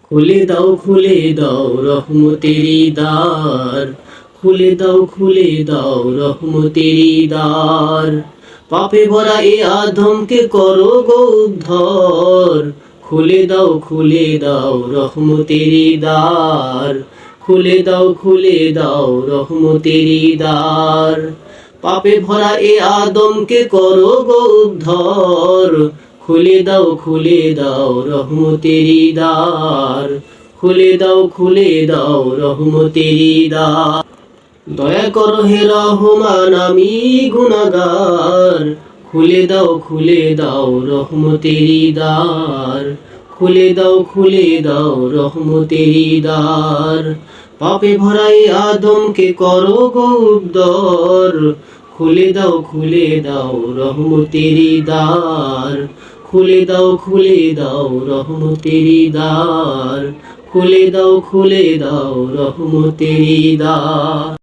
খুলে দাও রহমতেরি দ্বার, খুলে দাও রহমতেরি দ্বার। পাপে ভরা এ আধমকে করো গো উদ্ধার, খুলে দাও রহমতেরি দ্বার, খুলে দাও রহমতেরি দ্বার। পাপে ভরা এ আদমকে করো গো উদ্ধার, খুলে দাও রহমতেরি দ্বার, খুলে দাও রহমতেরি দ্বার। দয়া করো হে রহমান আমি গুনাহগার, খুলে দাও রহমতেরি দ্বার, খুলে দাও রহমতেরি দ্বার। পাপে ভরা এ আদমকে করো গো উদ্ধার, খুলে দাও রহমতেরি দ্বার, খুলে দাও রহমতেরি দ্বার, খুলে দাও রহমতেরি দ্বার।